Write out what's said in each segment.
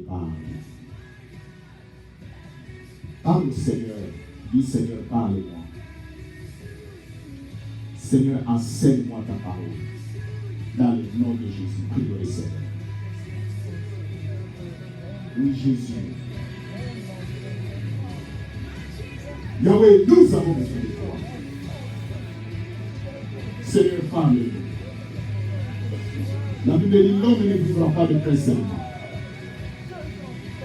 parle. Parle au Seigneur. Dis Seigneur, parle-moi. Seigneur, enseigne-moi ta parole. Dans le nom de Jésus, prie le Seigneur. Oui, Jésus. Yahweh, nous avons besoin de toi. Seigneur, parle-nous. La Bible dit l'homme ne vivra pas de pain seulement,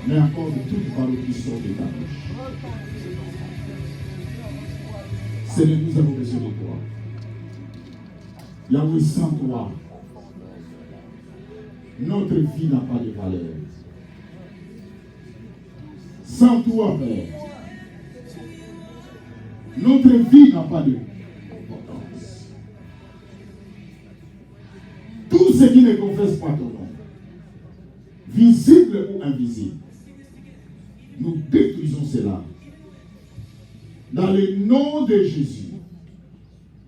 mais encore de toutes paroles qui sortent de ta bouche. Seigneur, nous avons besoin de toi. Yahweh, sans toi, notre vie n'a pas de valeur. Sans toi, Père, notre vie n'a pas d'importance. Tout ce qui ne confesse pas ton nom, visible ou invisible, nous détruisons cela. Dans le nom de Jésus,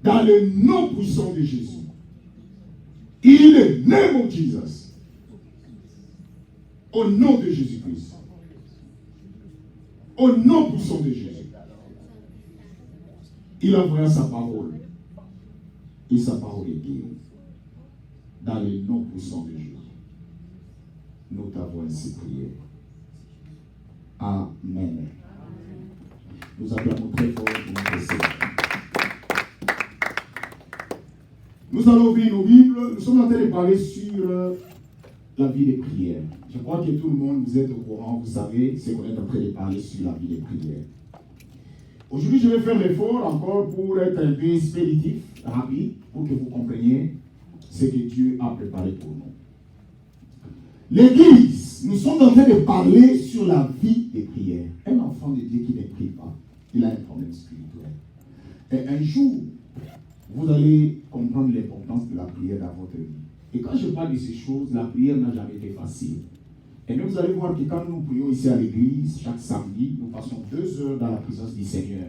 dans le nom puissant de Jésus, in the name of Jesus, au nom de Jésus-Christ, au nom puissant de Jésus, il envoya sa parole, et sa parole est guérie. Dans le nom puissant de Jésus, nous t'avons ainsi prié. Amen. Nous acclamons très fort pour notre Seigneur. Nous allons ouvrir nos Bibles. Nous sommes en train de parler sur la vie des prières. Je crois que tout le monde, vous êtes au courant, vous savez ce qu'on est en train de parler sur la vie des prières. Aujourd'hui, je vais faire l'effort encore pour être un peu expéditif, rapide, pour que vous compreniez ce que Dieu a préparé pour nous. L'Église, nous sommes en train de parler sur la vie des prières. Un enfant de Dieu qui ne prie pas, il a un problème spirituel. Et un jour, vous allez comprendre l'importance de la prière dans votre vie. Et quand je parle de ces choses, la prière n'a jamais été facile. Et même vous allez voir que quand nous prions ici à l'église, chaque samedi, nous passons 2 heures dans la présence du Seigneur.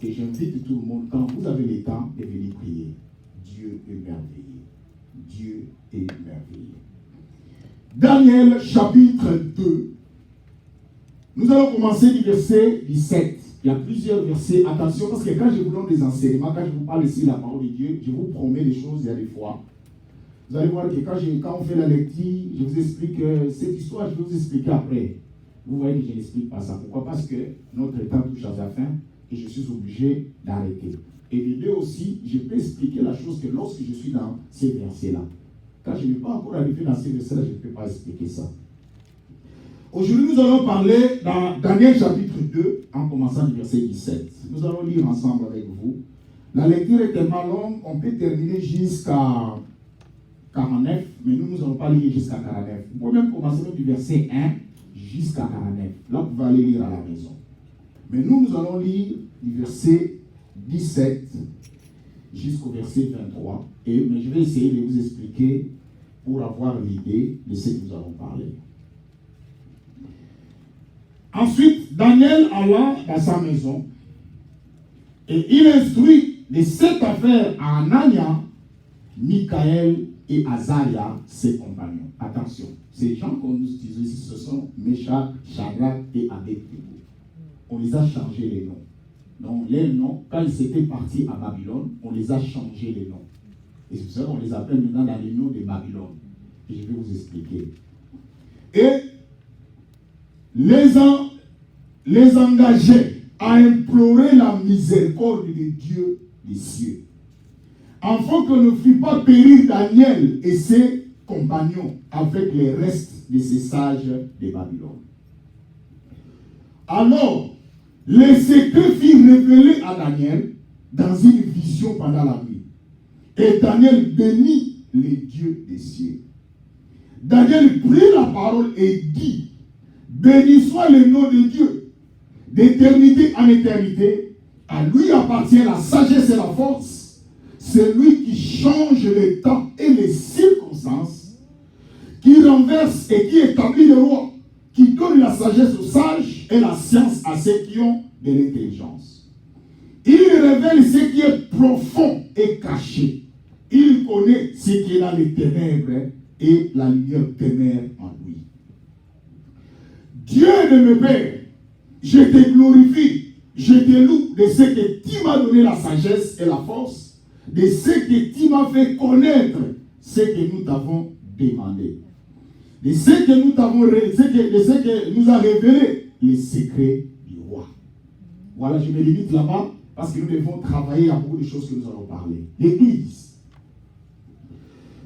Et j'invite tout le monde, quand vous avez le temps, de venir prier. Dieu est merveilleux. Dieu est merveilleux. Daniel chapitre 2. Nous allons commencer du verset 17. Il y a plusieurs versets. Attention, parce que quand je vous donne des enseignements, quand je vous parle ici de la parole de Dieu, je vous promets des choses, il y a des fois. Vous allez voir que quand on fait la lecture, je vous explique cette histoire, je vais vous expliquer après. Vous voyez que je n'explique pas ça. Pourquoi? Parce que notre temps touche à sa fin et je suis obligé d'arrêter. Et de deux aussi, je peux expliquer la chose que lorsque je suis dans ces versets-là. Quand je n'ai pas encore arrivé dans ces versets-là, je ne peux pas expliquer ça. Aujourd'hui, nous allons parler dans Daniel chapitre 2, en commençant du verset 17. Nous allons lire ensemble avec vous. La lecture est tellement longue, on peut terminer jusqu'à 49, mais nous n'allons pas lire jusqu'à 49. Vous pouvez même commencer du verset 1 jusqu'à 49. Là, vous pouvez aller lire à la maison. Mais nous allons lire du verset 17 jusqu'au verset 23. Mais je vais essayer de vous expliquer pour avoir l'idée de ce que nous allons parler. Ensuite, Daniel alla dans sa maison et il instruit de cette affaire à Anania, Michaël et Azaria, ses compagnons. Attention, ces gens qu'on nous utilise ici, ce sont Meshach, Shadrach et Abednego. On les a changés les noms. Donc les noms, quand ils étaient partis à Babylone, on les a changés les noms. Et c'est pour ça qu'on les appelle maintenant dans les noms de Babylone. Et je vais vous expliquer. Et les engager à implorer la miséricorde de Dieu des cieux, afin que ne fût pas périr Daniel et ses compagnons avec les restes de ces sages de Babylone. Alors, les secrets furent révélés à Daniel dans une vision pendant la nuit. Et Daniel bénit les dieux des cieux. Daniel prit la parole et dit: béni soit le nom de Dieu, d'éternité en éternité. À lui appartient la sagesse et la force. C'est lui qui change les temps et les circonstances, qui renverse et qui établit le roi, qui donne la sagesse aux sages et la science à ceux qui ont de l'intelligence. Il révèle ce qui est profond et caché. Il connaît ce qui est dans les ténèbres et la lumière demeure en lui. Dieu de mes pères, je te glorifie, je te loue de ce que tu m'as donné la sagesse et la force, de ce que tu m'as fait connaître ce que nous t'avons demandé, de ce que nous t'avons de ce que nous a révélé les secrets du roi. Voilà, je me limite là-bas parce que nous devons travailler à beaucoup de choses que nous allons parler. L'Église.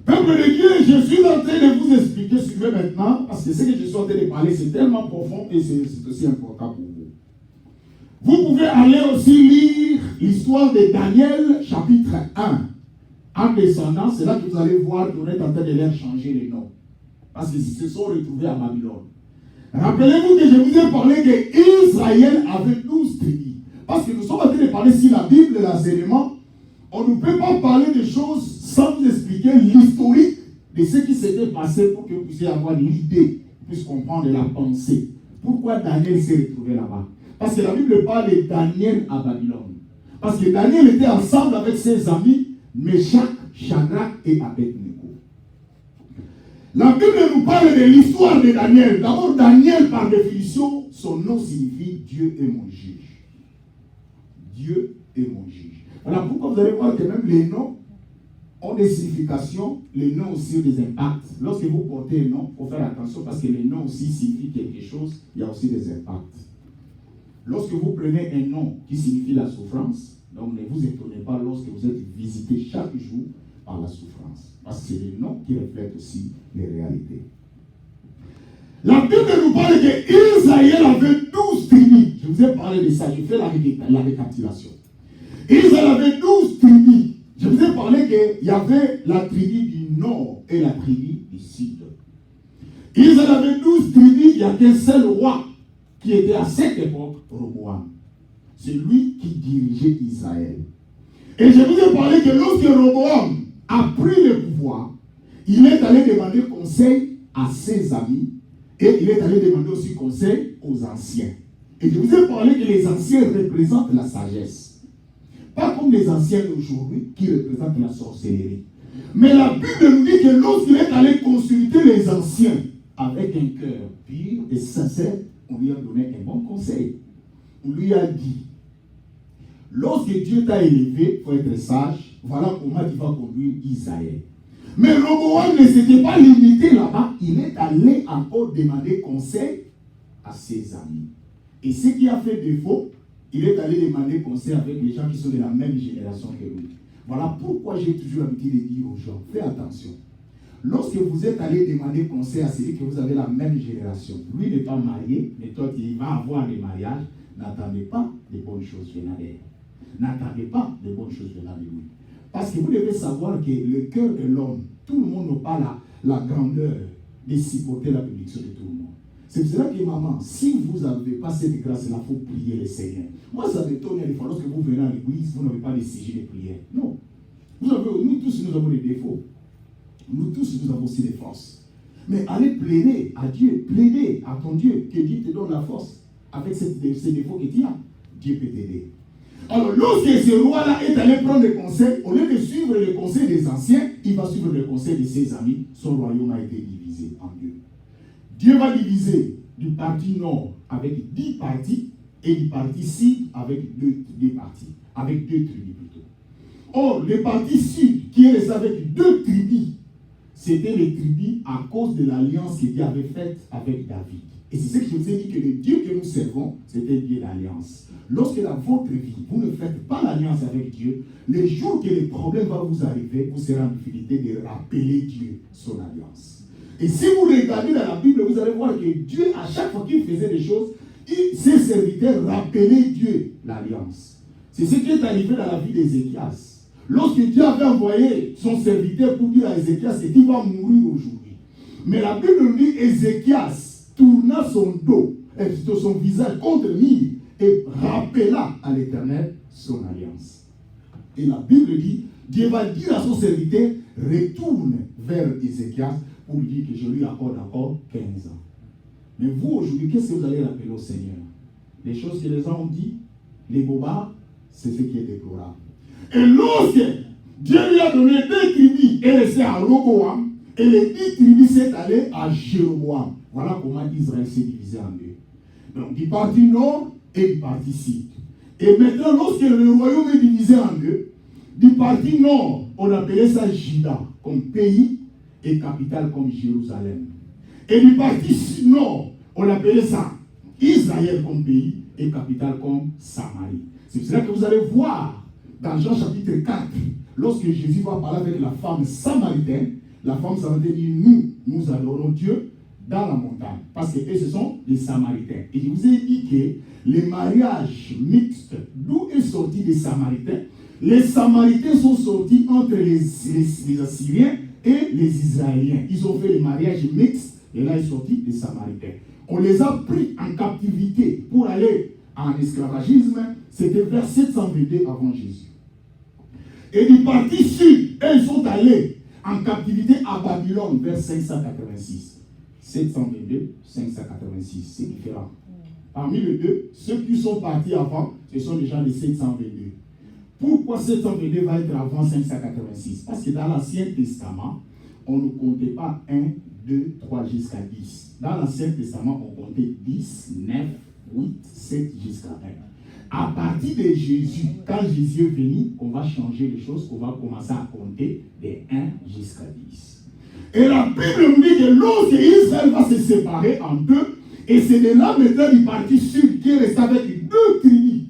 Peuple de Dieu, je suis en train de vous expliquer, suivez maintenant, parce que ce que je suis en train de parler, c'est tellement profond et c'est aussi important pour vous. Vous pouvez aller aussi lire l'histoire de Daniel, chapitre 1. En descendant, c'est là que vous allez voir qu'on est en train de leur changer les noms. Parce qu'ils se sont retrouvés à Babylone. Rappelez-vous que je vous ai parlé qu'Israël avait 12 tribus. Parce que nous sommes en train de parler sur la Bible, l'enseignement. On ne peut pas parler de choses sans vous expliquer l'historique de ce qui s'était passé pour que vous puissiez avoir l'idée, puissiez comprendre la pensée. Pourquoi Daniel s'est retrouvé là-bas? Parce que la Bible parle de Daniel à Babylone. Parce que Daniel était ensemble avec ses amis, Meshach, Shadrach et Abednego. La Bible nous parle de l'histoire de Daniel. D'abord, Daniel, par définition, son nom signifie Dieu est mon juge. Dieu est mon juge. Voilà pourquoi vous allez voir que même les noms ont des significations, les noms aussi ont des impacts. Lorsque vous portez un nom, il faut faire attention parce que les noms aussi signifient quelque chose, il y a aussi des impacts. Lorsque vous prenez un nom qui signifie la souffrance, donc ne vous étonnez pas lorsque vous êtes visité chaque jour par la souffrance. Parce que c'est les noms qui reflètent aussi les réalités. La Bible nous parle qu'Israël avait 12 tribus. Je vous ai parlé de ça, je fais la récapitulation. Israël avait 12 tribus. Je vous ai parlé qu'il y avait la tribu du nord et la tribu du sud. Israël avait 12 tribus, il n'y a qu'un seul roi qui était à cette époque, Roboam. C'est lui qui dirigeait Israël. Et je vous ai parlé que lorsque Roboam a pris le pouvoir, il est allé demander conseil à ses amis et il est allé demander aussi conseil aux anciens. Et je vous ai parlé que les anciens représentent la sagesse. Pas comme les anciens d'aujourd'hui qui représentent la sorcellerie. Mais la Bible nous dit que lorsqu'il est allé consulter les anciens avec un cœur pur et sincère, on lui a donné un bon conseil. On lui a dit, lorsque Dieu t'a élevé, il faut être sage, voilà comment tu vas conduire Israël. Mais Roboam ne s'était pas limité là-bas, il est allé encore demander conseil à ses amis. Et ce qui a fait défaut, il est allé demander conseil avec les gens qui sont de la même génération que lui. Voilà pourquoi j'ai toujours l'habitude de dire aux gens, fais attention. Lorsque vous êtes allé demander conseil à celui que vous avez la même génération, lui n'est pas marié, mais toi il va avoir des mariages, n'attendez pas de bonnes choses venant d'elle. N'attendez pas de bonnes choses venant de lui. Parce que vous devez savoir que le cœur de l'homme, tout le monde n'a pas la grandeur de supporter la bénédiction de tout le monde. C'est pour cela que maman, si vous n'avez pas cette grâce-là, il faut prier le Seigneur. Moi, ça m'étonne des fois, lorsque vous venez à l'église, vous n'avez pas de sujet de prière. Non. Nous tous, nous avons des défauts. Nous tous, nous avons aussi des forces. Mais allez plaider à Dieu, plaider à ton Dieu, que Dieu te donne la force. Avec ces défauts que tu as, Dieu peut t'aider. Alors, lorsque ce roi-là est allé prendre des conseils, au lieu de suivre les conseils des anciens, il va suivre les conseils de ses amis. Son royaume a été divisé en deux. Dieu va diviser du parti nord avec 10 parties et du parti sud avec deux parties, avec 2 tribus plutôt. Or, le parti sud, qui est resté avec 2 tribus, c'était les tribus à cause de l'alliance que Dieu avait faite avec David. Et c'est ce que je vous ai dit, que le Dieu que nous servons, c'était Dieu d'alliance. Lorsque dans votre vie, vous ne faites pas l'alliance avec Dieu, les jours que les problèmes vont vous arriver, vous serez en difficulté de rappeler Dieu, son alliance. Et si vous regardez dans la Bible, vous allez voir que Dieu, à chaque fois qu'il faisait des choses, ses serviteurs rappelaient Dieu, l'alliance. C'est ce qui est arrivé dans la vie d'Ézéchias. Lorsque Dieu avait envoyé son serviteur pour dire à Ézéchias qu'il va mourir aujourd'hui. Mais la Bible nous dit Ézéchias tourna son dos, son visage contre lui et rappela à l'Éternel son alliance. Et la Bible dit, Dieu va dire à son serviteur, retourne vers Ézéchias pour lui dire que je lui accorde encore 15 ans. Mais vous, aujourd'hui, qu'est-ce que vous allez rappeler au Seigneur? Les choses que les gens ont dit, les bobards, c'est ce qui est déplorable. Et lorsque Dieu lui a donné 2 tribus et laissé à Roboam, Et les 10 tribus s'est allé à Jéroboam. Voilà comment Israël s'est divisé en deux. Donc, du parti nord et du parti sud. Et maintenant, lorsque le royaume est divisé en deux, du parti nord, on appelait ça Juda comme pays et capitale comme Jérusalem. Et du parti nord, on appelait ça Israël comme pays et capitale comme Samarie. C'est pour cela que vous allez voir dans Jean chapitre 4, lorsque Jésus va parler avec la femme samaritaine, la femme samaritaine dit, nous adorons Dieu dans la montagne. Parce que eux, ce sont les Samaritains. Et je vous ai dit que les mariages mixtes, d'où est sorti les Samaritains? Les Samaritains sont sortis entre les Assyriens et les Israéliens. Ils ont fait les mariages mixtes et là, ils sont sortis les Samaritains. On les a pris en captivité pour aller en esclavagisme. C'était vers 722 avant Jésus. Et du parti sud, eux, ils sont allés en captivité à Babylone vers 586. 722, 586, c'est différent. Parmi les deux, ceux qui sont partis avant, ce sont les gens de 722. Pourquoi 722 va être avant 586? Parce que dans l'Ancien Testament, on ne comptait pas 1, 2, 3 jusqu'à 10. Dans l'Ancien Testament, on comptait 10, 9, 8, 7 jusqu'à 1. À partir de Jésus, quand Jésus est venu, on va changer les choses, on va commencer à compter de 1 jusqu'à 10. Et la Bible nous dit que lorsque Israël va se séparer en deux, et c'est de là maintenant du parti sud qui est resté avec deux tribus.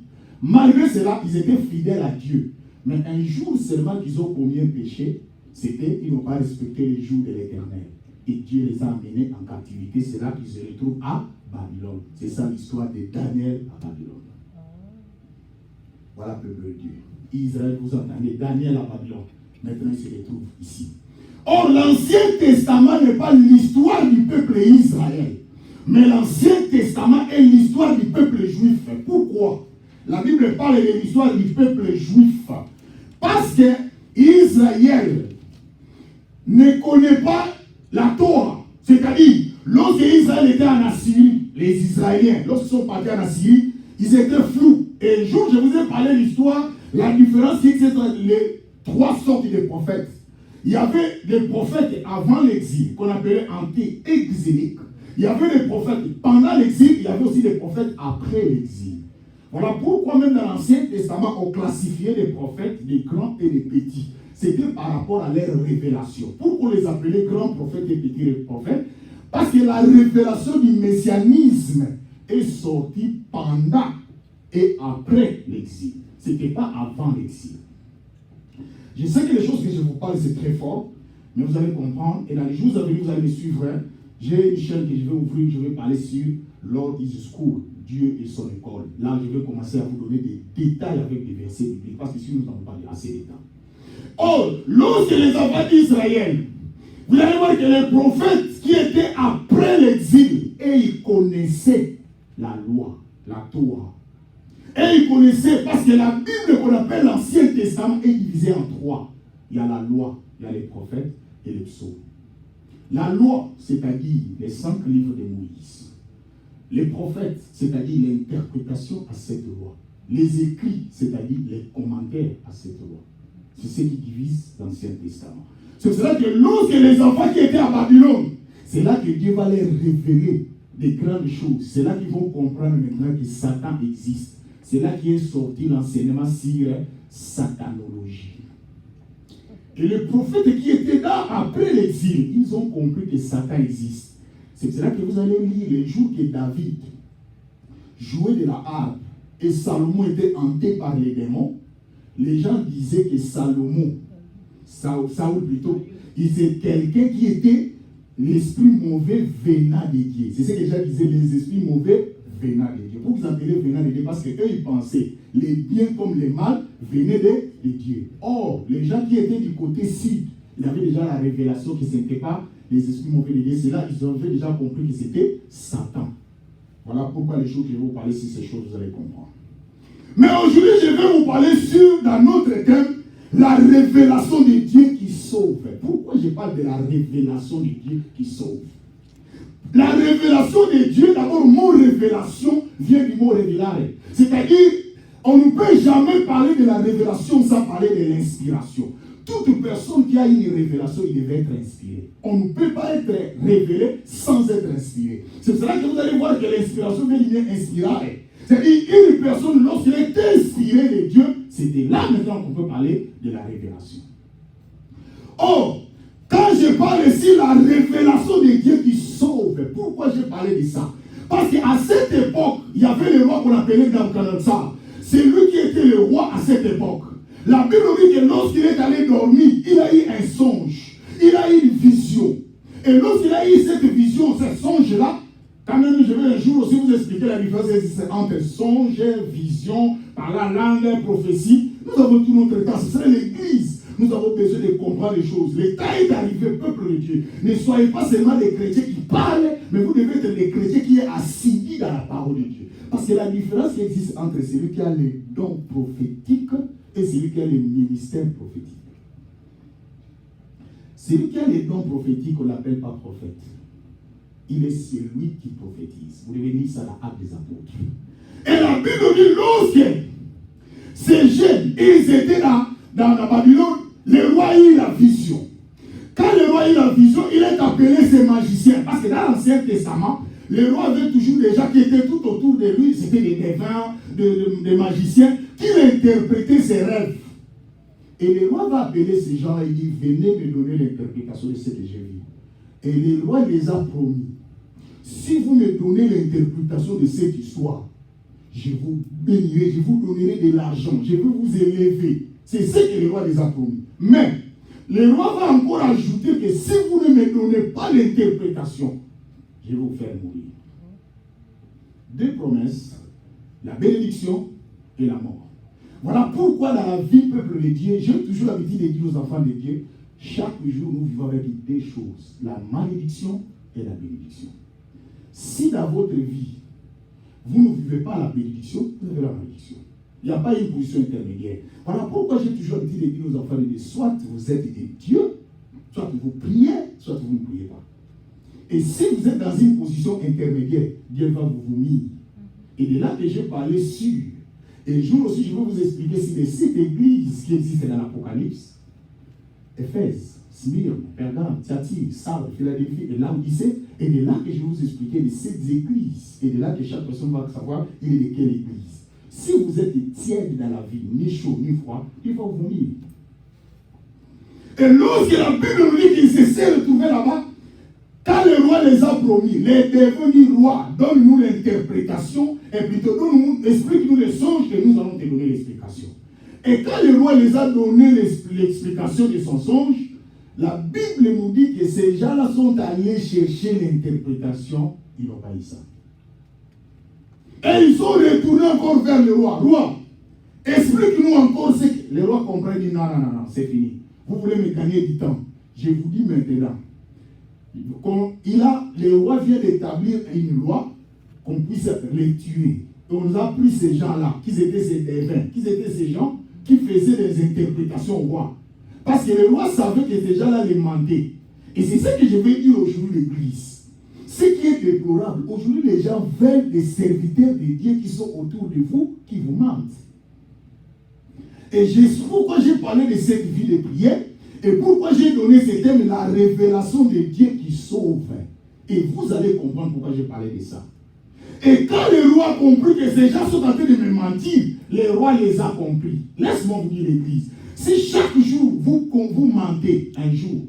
Malgré cela, ils étaient fidèles à Dieu. Mais un jour seulement qu'ils ont commis un péché, c'était qu'ils n'ont pas respecté les jours de l'Éternel. Et Dieu les a amenés en captivité. C'est là qu'ils se retrouvent à Babylone. C'est ça l'histoire de Daniel à Babylone. Voilà le peuple de Dieu. Israël, vous entendez, Daniel à Babylone. Maintenant, il se retrouve ici. Or, l'Ancien Testament n'est pas l'histoire du peuple Israël. Mais l'Ancien Testament est l'histoire du peuple juif. Pourquoi? La Bible parle de l'histoire du peuple juif. Parce que Israël ne connaît pas la Torah. C'est-à-dire, lorsque Israël était en Assyrie, les Israéliens, lorsqu'ils sont partis en Assyrie, ils étaient flous. Et un jour, je vous ai parlé de l'histoire, la différence c'est entre les trois sortes de prophètes. Il y avait des prophètes avant l'exil, qu'on appelait anti-exiliques. Il y avait des prophètes pendant l'exil, il y avait aussi des prophètes après l'exil. Voilà pourquoi même dans l'Ancien Testament, on classifiait les prophètes, des grands et des petits. C'était par rapport à leur révélation. Pourquoi on les appelait grands prophètes et petits prophètes? Parce que la révélation du messianisme est sortie pendant et après l'exil. Ce n'était pas avant l'exil. Je sais que les choses que je vous parle, c'est très fort, mais vous allez comprendre. Et dans les jours à venir, vous allez me suivre. J'ai une chaîne que je vais ouvrir, je vais parler sur Lord is School, Dieu et son école. Là, je vais commencer à vous donner des détails avec des versets bibliques, parce que si nous n'avons pas assez de temps. Or, lorsque les enfants d'Israël, vous allez voir que les prophètes qui étaient après l'exil, et ils connaissaient la loi, la Torah. Et ils connaissaient, parce que la Bible qu'on appelle l'Ancien Testament est divisée en trois. Il y a la loi, il y a les prophètes et les psaumes. La loi, c'est-à-dire les 5 livres de Moïse. Les prophètes, c'est-à-dire l'interprétation à cette loi. Les écrits, c'est-à-dire les commentaires à cette loi. C'est ce qui divise l'Ancien Testament. C'est pour cela que lorsque les enfants qui étaient à Babylone, c'est là que Dieu va leur révéler des grandes choses. C'est là qu'ils vont comprendre maintenant que Satan existe. C'est là qu'est sorti l'enseignement sur satanologie. Et les prophètes qui étaient là après l'exil, ils ont compris que Satan existe. C'est pour cela que vous allez lire les jours que David jouait de la harpe et Salomon était hanté par les démons. Les gens disaient que Salomon, Saoul plutôt, c'est quelqu'un qui était l'esprit mauvais venant de Dieu. C'est ce que les gens disaient, les esprits mauvais venant de Dieu. Pourquoi ils appelaient venant de Dieu? Parce qu'eux, ils pensaient les biens comme les mal venaient de Dieu. Or, les gens qui étaient du côté sud, ils avaient déjà la révélation que ce n'était pas les esprits mauvais de Dieu. C'est là qu'ils avaient déjà compris que c'était Satan. Voilà pourquoi les choses que je vais vous parler sur ces choses, vous allez comprendre. Mais aujourd'hui, je vais vous parler sur, dans notre thème, la révélation de Dieu qui sauve. Pourquoi je parle de la révélation de Dieu qui sauve? La révélation de Dieu, d'abord, le mot révélation vient du mot révélare. C'est-à-dire, on ne peut jamais parler de la révélation sans parler de l'inspiration. toute personne qui a une révélation, il devait être inspiré. On ne peut pas être révélé sans être inspiré. C'est pour cela que vous allez voir que l'inspiration vient inspirée. C'est-à-dire une personne, lorsqu'elle est inspirée de Dieu, c'était là maintenant qu'on peut parler de la révélation. Or, quand je parle ici de la révélation de Dieu qui sauve, pourquoi j'ai parlé de ça? Parce qu'à cette époque, il y avait le roi qu'on appelait Nabuchodonosor. C'est lui qui était le roi à cette époque. La Bible dit que lorsqu'il est allé dormir, il a eu un songe. Il a eu une vision. Et lorsqu'il a eu cette vision, ce songe-là, quand même, je vais un jour aussi vous expliquer la différence entre songe, vision, par la langue, prophétie. Nous avons tout notre temps. Ce serait l'Église. Nous avons besoin de comprendre les choses. Le temps est arrivé, peuple de Dieu. Ne soyez pas seulement des chrétiens qui parlent, mais vous devez être des chrétiens qui sont assidus dans la parole de Dieu. Parce que la différence qui existe entre celui qui a les dons prophétiques et celui qui a le ministère prophétique. Celui qui a les dons prophétiques, on ne l'appelle pas prophète. Il est celui qui prophétise. Vous devez lire ça dans l'Acte des Apôtres. Et la Bible dit, lorsque ces jeunes, ils étaient dans la Babylone, le roi a eu la vision. Quand le roi a eu la vision, il a appelé ses magiciens. Parce que dans l'Ancien Testament, le roi avait toujours des gens qui étaient tout autour de lui. C'était des devins, des magiciens, qui interprétaient ses rêves. Et le roi va appeler ces gens-là, il dit, venez me donner l'interprétation de ce que j'ai vu. Et le roi les a promis. Si vous me donnez l'interprétation de cette histoire, je vous bénirai, je vous donnerai de l'argent, je vais vous élever. C'est ce que le roi les a promis. Mais, le roi va encore ajouter que si vous ne me donnez pas l'interprétation, je vais vous faire mourir. Deux promesses, la bénédiction et la mort. Voilà pourquoi dans la vie, peuple de Dieu, j'ai toujours l'habitude de dire aux enfants de Dieu, chaque jour nous vivons avec deux choses, la malédiction et la bénédiction. Si dans votre vie, vous ne vivez pas la bénédiction, vous avez la malédiction. Il n'y a pas une position intermédiaire. Voilà pourquoi j'ai toujours l'habitude de dire aux enfants de Dieu, soit vous êtes des dieux, soit vous priez, soit vous ne priez pas. Et si vous êtes dans une position intermédiaire, Dieu va vous vomir. Et de là que j'ai parlé sur. Et un jour aussi, je vais vous expliquer si les 7 églises qui existent dans l'Apocalypse, Éphèse, Smyrne, Pergame, Thyatire, Sardes, Philadelphie et Laodicée, et de là que je vais vous expliquer les 7 églises. Et de là que chaque personne va savoir il est de quelle église. Si vous êtes tiède dans la vie, ni chaud, ni froid, il va vous vomir. Et lorsque la Bible nous dit qu'ils se sont retrouvés là-bas, quand le roi les a promis, les devenus rois, donne-nous l'interprétation, et plutôt explique-nous les songes que nous allons te donner l'explication. Et quand le roi les a donné l'explication de son songe, la Bible nous dit que ces gens-là sont allés chercher l'interprétation, ils n'ont pas eu ça. Et ils sont retournés encore vers le roi. Roi, explique-nous encore ce que... Le roi comprend, il dit non, c'est fini. Vous voulez me gagner du temps. Je vous dis maintenant. Le roi vient d'établir une loi qu'on puisse les tuer. Et on nous a pris ces gens-là, qui étaient ces devins, qui étaient ces gens qui faisaient des interprétations au roi. Parce que le roi savait que ces gens-là les mentaient. Et c'est ce que je vais dire aujourd'hui l'Église. Ce qui est déplorable, aujourd'hui les gens veulent des serviteurs de Dieu qui sont autour de vous, qui vous mentent. Et pourquoi j'ai parlé de cette vie de prière, et pourquoi j'ai donné ce thème, la révélation de Dieu qui sauve. Et vous allez comprendre pourquoi j'ai parlé de ça. Et quand le roi a compris que ces gens sont en train de me mentir, le roi les a compris. Laisse-moi vous dire l'Église. Si chaque jour vous mentez, un jour,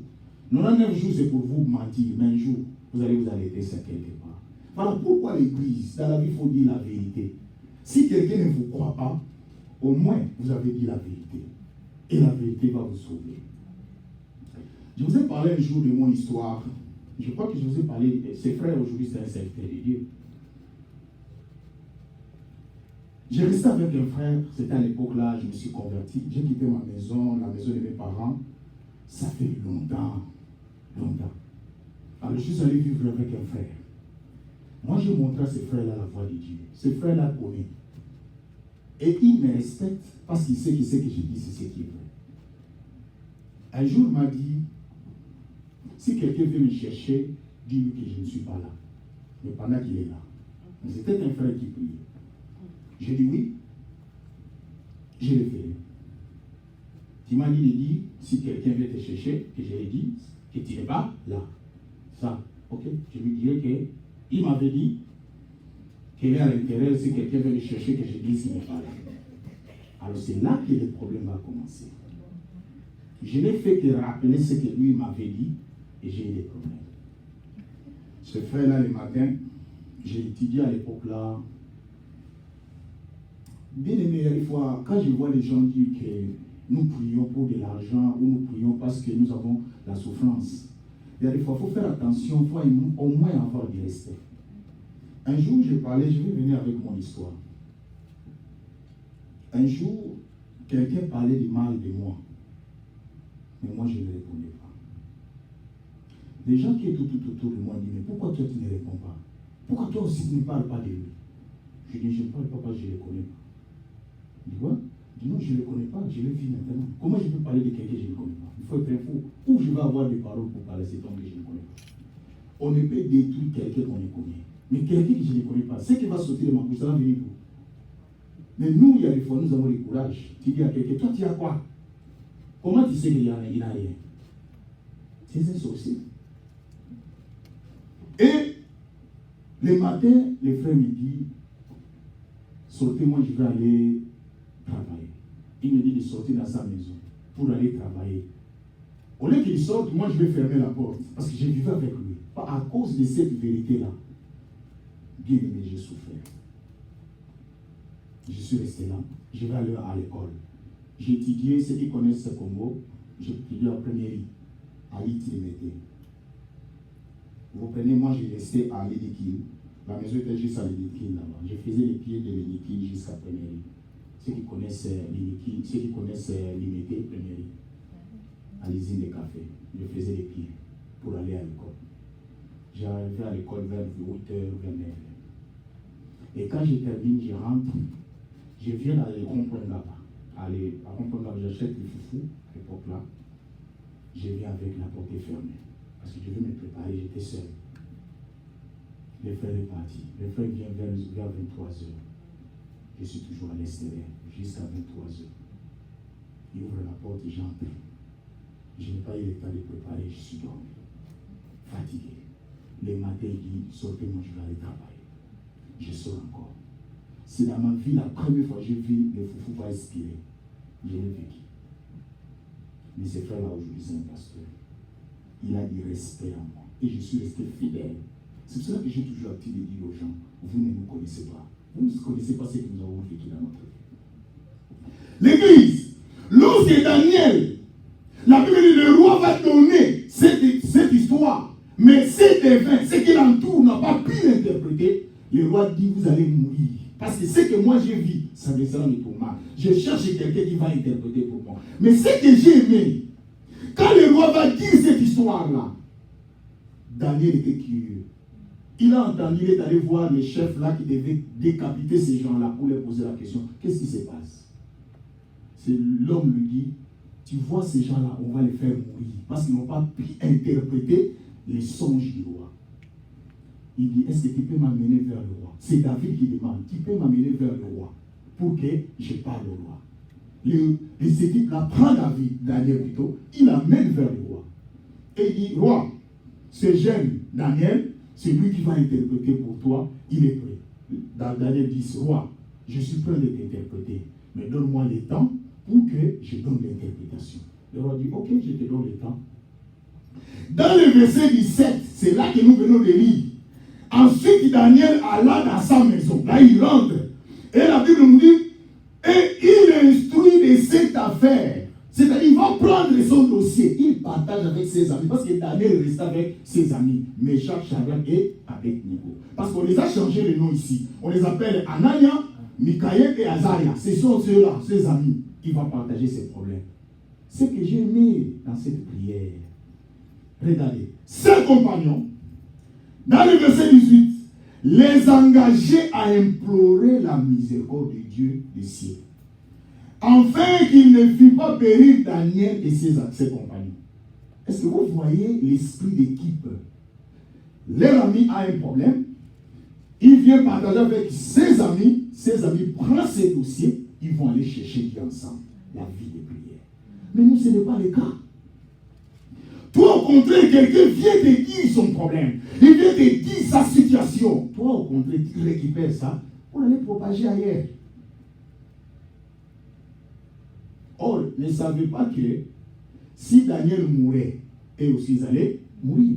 99 jours c'est pour vous mentir, mais un jour, vous allez vous arrêter ça quelque part. Voilà pourquoi l'Église, dans la vie, il faut dire la vérité. Si quelqu'un ne vous croit pas, au moins vous avez dit la vérité. Et la vérité va vous sauver. Je vous ai parlé un jour de mon histoire. Je crois que je vous ai parlé, ses frères aujourd'hui, c'est un serviteur de Dieu. J'ai resté avec un frère, c'était à l'époque là, je me suis converti. J'ai quitté ma maison, la maison de mes parents. Ça fait longtemps. Alors je suis allé vivre avec un frère. Moi, je montre à ce frère-là la voie de Dieu. Ce frère-là connaît. Et il me respecte parce qu'il sait que ce que je dis, c'est ce qui est vrai. Un jour, il m'a dit, si quelqu'un veut me chercher, dis-lui que je ne suis pas là. Mais pendant qu'il est là. C'était un frère qui priait. J'ai dit oui. Je l'ai fait. Tu m'as dit de dire, si quelqu'un vient te chercher, que je lui dis que tu n'es pas là. Ça, ok. Je lui dirais qu'il m'avait dit qu'il est à l'intérieur, si quelqu'un vient le chercher, que je dise qu'il n'est pas là. Alors c'est là que le problème va commencer. Je n'ai fait que rappeler ce que lui m'avait dit et j'ai eu des problèmes. Ce frère-là, le matin, j'ai étudié à l'époque là. Bien aimé, des fois, quand je vois les gens dire que nous prions pour de l'argent ou nous prions parce que nous avons la souffrance, il y a des fois, il faut faire attention, il faut au moins avoir du respect. Un jour, je parlais, je vais venir avec mon histoire. Un jour, quelqu'un parlait du mal de moi. Mais moi, je ne répondais pas. Les gens qui étaient tout autour de moi disent, mais pourquoi toi tu ne réponds pas? Pourquoi toi aussi tu ne parles pas de lui? Je dis, je ne parle pas parce que je ne le connais pas. Il dit, quoi? Je dis, non, je ne le connais pas, je le vis maintenant. Comment je peux parler de quelqu'un que je ne connais pas? Il faut être fou. Où je vais avoir des paroles pour parler de cet homme que je ne connais pas? On ne peut détruire quelqu'un qu'on ne connaît. Mais quelqu'un que je ne connais pas, ce qui va sortir de ma bouche, ça va venir pour. Mais nous, il y a des fois, nous avons le courage. Tu dis à quelqu'un, toi tu as quoi? Comment tu sais qu'il n'y a rien? C'est un sorcier. Et le matin, le frère me dit, sortez, moi je vais aller travailler. Il me dit de sortir dans sa maison pour aller travailler. Au lieu qu'il sorte, moi je vais fermer la porte parce que j'ai vécu avec lui. Pas à cause de cette vérité-là. Bien aimé, j'ai souffert. Je suis resté là. Je vais aller à l'école. J'ai étudié, ceux qui connaissent ce Congo, j'ai étudié en première ligne, à l'ITMT. Vous prenez, moi j'ai resté à l'Édikine. La maison était juste à l'Édikine là-bas. Je faisais les pieds de l'Édikine jusqu'à première ligne. Ceux qui connaissent l'Édikine, ceux qui connaissent l'IMT, première ligne. À l'usine de café. Je faisais les pieds pour aller à l'école. J'arrivais à l'école vers 8h, vers 9h. Et quand je termine, je rentre, je viens à Rompongaba. Allez, à Rompongaba, j'achète les foufous à l'époque là. Je viens avec la porte fermée. Parce que je veux me préparer, j'étais seul. Le frère est parti. Le frère vient vers 23h. Je suis toujours à l'extérieur, jusqu'à 23h. Il ouvre la porte et j'entre. Je n'ai pas eu le temps de préparer, je suis dormi. Fatigué. Le matin, il dit, sortez-moi, je vais aller travailler. Je sors encore. C'est dans ma vie la première fois que j'ai vu le foufou pas expirer. Je l'ai vécu. Mais ce frère-là, aujourd'hui, c'est un pasteur. Il a du respect en moi. Et je suis resté fidèle. C'est pour ça que j'ai toujours appris de dire aux gens, vous ne nous connaissez pas. Vous ne connaissez pas ce que nous avons vécu dans notre vie. L'église, lorsque Daniel, la Bible dit, le roi va donner cette histoire. Mais ces devins, ce qui l'entoure n'a pas pu l'interpréter. Le roi dit, vous allez mourir. Parce que ce que moi j'ai vu, ça me sera pour moi. Je cherche quelqu'un qui va interpréter pour moi. Mais ce que j'ai aimé, quand le roi va dire cette histoire-là, Daniel était curieux. Il a entendu, il est allé voir les chefs là qui devaient décapiter ces gens-là pour leur poser la question. Qu'est-ce qui se passe? C'est l'homme lui dit, tu vois ces gens-là, on va les faire mourir. Parce qu'ils n'ont pas pu interpréter les songes du roi. Il dit, est-ce que tu peux m'amener vers le roi? C'est David qui demande, tu peux m'amener vers le roi pour que je parle au roi. Les équipes là prend Daniel plutôt, il l'amène vers le roi. Et il dit, roi, ce jeune Daniel, c'est lui qui va interpréter pour toi, il est prêt. Dans Daniel dit, roi, je suis prêt de t'interpréter, mais donne-moi le temps pour que je donne l'interprétation. Le roi dit, ok, je te donne le temps. Dans le verset 17, c'est là que nous venons de lire. Ensuite, Daniel alla dans sa maison. Là, il rentre. Et la Bible nous dit, et il instruit de cette affaire. C'est-à-dire, il va prendre son dossier. Il partage avec ses amis. Parce que Daniel reste avec ses amis. Meshach, Shadrach et Abednego. Parce qu'on les a changé les noms ici. On les appelle Anania, Michaël et Azaria. Ce sont ceux-là, ses amis. Il va partager ses problèmes. Ce que j'ai aimé dans cette prière, regardez, ces compagnons, dans le verset 18, les engager à implorer la miséricorde de Dieu du ciel, afin qu'il ne fût pas périr Daniel et ses compagnons. Est-ce que vous voyez l'esprit d'équipe? Leur ami a un problème, il vient partager avec ses amis prennent ses dossiers, ils vont aller chercher Dieu ensemble, la vie de prière. Mais nous, ce n'est pas le cas. Toi, au contraire, quelqu'un vient te dire son problème. Il vient te dire sa situation. Toi, au contraire, tu récupères ça pour aller propager ailleurs. Or, ne savez pas que si Daniel mourait, eux aussi ils allaient mourir.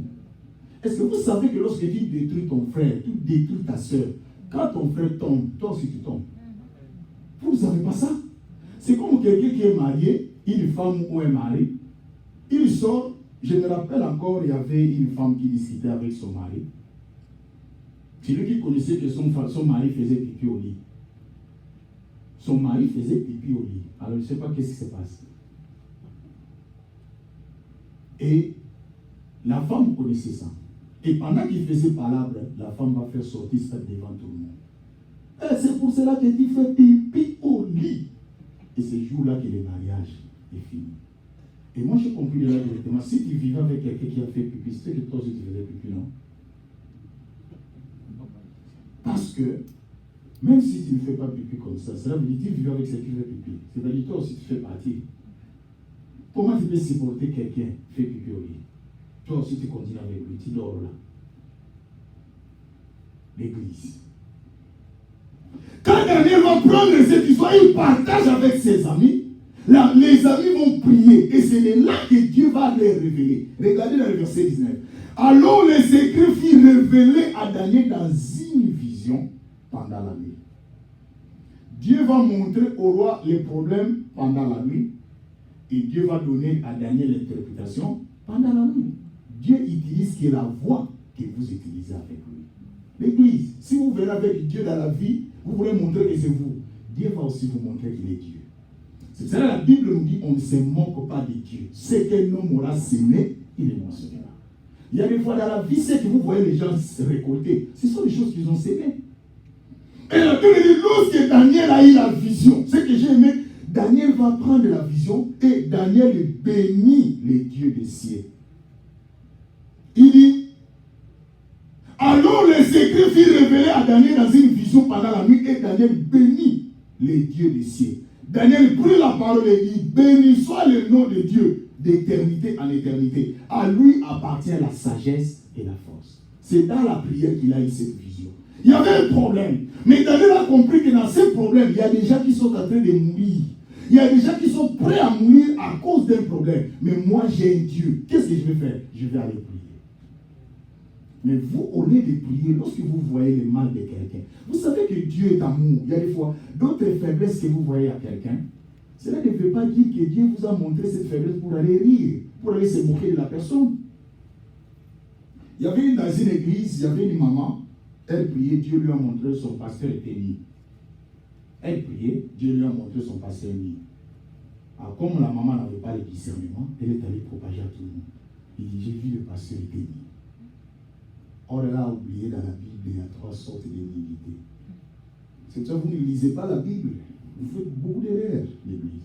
Est-ce que vous savez que lorsque tu détruis ton frère, tu détruis ta soeur, quand ton frère tombe, toi aussi tu tombes? Vous ne savez pas ça? C'est comme quelqu'un qui est marié, une femme ou un mari, il sort. Je me rappelle encore, il y avait une femme qui discutait avec son mari. C'est lui qui connaissait que son mari faisait pipi au lit. Son mari faisait pipi au lit. Alors, je ne sais pas qu'est-ce qui se passe. Et la femme connaissait ça. Et pendant qu'il faisait palabre, la femme va faire sortir ça devant tout le monde. Et c'est pour cela que tu fais pipi au lit. Et c'est ce jour-là que le mariage est fini. Et moi, j'ai compris de là directement. Si tu vivais avec quelqu'un qui a fait pipi, c'est que toi aussi tu faisais pipi, non? Parce que, même si tu ne fais pas pipi comme ça, cela veut dire que tu vis avec celui qui fait pipi. C'est-à-dire toi aussi tu fais partie. Comment tu peux supporter quelqu'un qui fait pipi au lit? Toi aussi tu continues avec lui, tu dors là. L'église. Quand Daniel va prendre cette histoire, il partage avec ses amis. Là, les amis vont prier. Et c'est là que Dieu va les révéler. Regardez dans le verset 19. Alors les secrets furent révélés à Daniel dans une vision pendant la nuit. Dieu va montrer au roi les problèmes pendant la nuit. Et Dieu va donner à Daniel l'interprétation pendant la nuit. Dieu utilise que la voix que vous utilisez avec lui. L'église, si vous venez avec Dieu dans la vie, vous voulez montrer que c'est vous. Dieu va aussi vous montrer qu'il est Dieu. C'est ça la Bible nous dit, on ne se moque pas de Dieu. Ce qu'un homme aura semé, il est mentionnera. Il y a des fois dans la vie, ce que vous voyez les gens se récolter, ce sont les choses qu'ils ont semées. Et la Bible dit, lorsque Daniel a eu la vision, ce que j'ai aimé, Daniel va prendre la vision et Daniel bénit les dieux des cieux. Il dit, alors les secrets furent révélés à Daniel dans une vision pendant la nuit et Daniel bénit les dieux des cieux. Daniel prit la parole et dit, béni soit le nom de Dieu d'éternité en éternité. À lui appartient la sagesse et la force. C'est dans la prière qu'il a eu cette vision. Il y avait un problème. Mais Daniel a compris que dans ce problème, il y a des gens qui sont en train de mourir. Il y a des gens qui sont prêts à mourir à cause d'un problème. Mais moi, j'ai un Dieu. Qu'est-ce que je vais faire? Je vais aller prier. Mais vous, au lieu de prier, lorsque vous voyez le mal de quelqu'un, vous savez que Dieu est amour. Il y a des fois d'autres faiblesses que vous voyez à quelqu'un. Cela ne veut pas dire que Dieu vous a montré cette faiblesse pour aller rire, pour aller se moquer de la personne. Il y avait dans une église, il y avait une maman, elle priait, Dieu lui a montré son pasteur était lié. Elle priait, Dieu lui a montré son pasteur lié. Alors, comme la maman n'avait pas le discernement, elle est allée propager à tout le monde. Il dit, j'ai vu le pasteur était lié. Or, elle a oublié dans la Bible, il y a 3 sortes d'iniquités. C'est ça, vous ne lisez pas la Bible. Vous faites beaucoup d'erreurs, l'Église.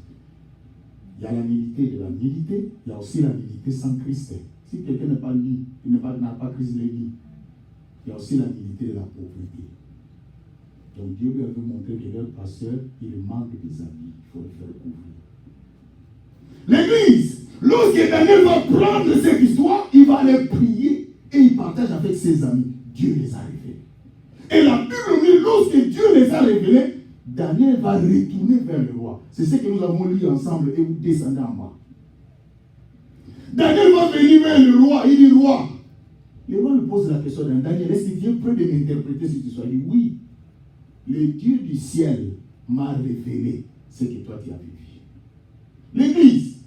Il y a la nudité de la nudité, il y a aussi la nudité sans Christ. Si quelqu'un n'est pas nu, il n'a pas Christ, il est nu. Il y a aussi la nudité de la pauvreté. Donc Dieu lui avait montré que leur pasteur, il manque des amis, il faut le faire couvrir. L'Église, lorsque Daniel va prendre cette histoire, il va aller prier et il partage avec ses amis. Dieu les a révélés. Et la Bible dit, lorsque Dieu les a révélés, Daniel va retourner vers le roi. C'est ce que nous avons lu ensemble et vous descendez en bas. Daniel va venir vers le roi. Il dit, roi. Le roi lui pose la question à Daniel, est-ce que Dieu peut m'interpréter cette histoire? Il dit, oui. Le Dieu du ciel m'a révélé ce que toi tu as vécu. L'Église.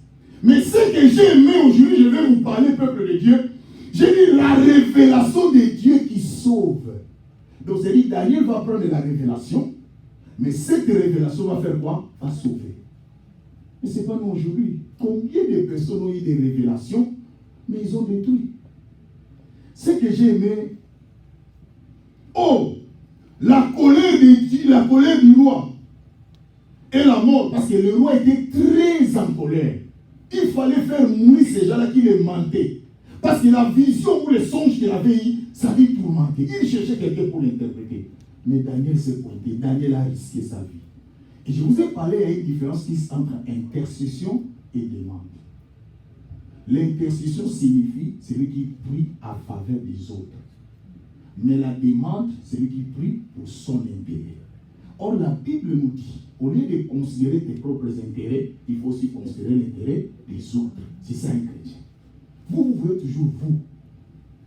Mais ce que j'ai aimé aujourd'hui, je vais vous parler, peuple de Dieu. J'ai dit la révélation de Dieu qui sauve. Donc c'est dit, Daniel va prendre la révélation. Mais cette révélation va faire quoi? Va sauver. Mais ce n'est pas nous aujourd'hui. Combien de personnes ont eu des révélations, mais ils ont détruit. Ce que j'ai aimé, la colère du roi et la mort, parce que le roi était très en colère. Il fallait faire mourir ces gens-là qui les mentaient. Parce que la vision ou le songe qu'il avait eu, ça lui tourmentait. Il cherchait quelqu'un pour l'interpréter. Mais Daniel s'est pointé. Daniel a risqué sa vie. Et je vous ai parlé, il y a une différence entre intercession et demande. L'intercession signifie celui qui prie à faveur des autres. Mais la demande, c'est celui qui prie pour son intérêt. Or, la Bible nous dit, au lieu de considérer tes propres intérêts, il faut aussi considérer l'intérêt des autres. C'est ça un chrétien. Vous voyez toujours vous.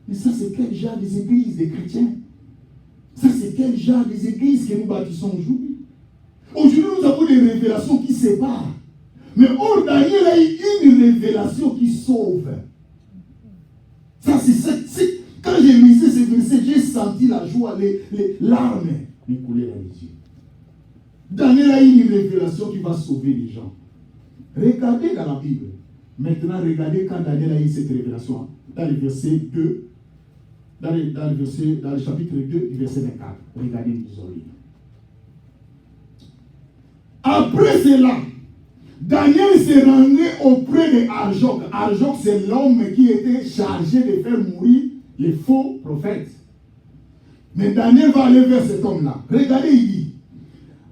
Mais ça, c'est quel genre des églises des chrétiens? Ça, c'est quel genre des églises que nous bâtissons aujourd'hui? Aujourd'hui, nous avons des révélations qui séparent. Mais or, Daniel a eu une révélation qui sauve. Ça, c'est quand j'ai lisé ce verset, j'ai senti la joie, les larmes me couler dans les yeux. Daniel a eu une révélation qui va sauver les gens. Regardez dans la Bible. Maintenant, regardez quand Daniel a eu cette révélation. Dans le verset 2, dans le chapitre 2, du verset 24. Regardez nous en ligne. Après cela, Daniel s'est rendu auprès de Arjoc. Arjoc, c'est l'homme qui était chargé de faire mourir les faux prophètes. Mais Daniel va aller vers cet homme-là. Regardez, il dit,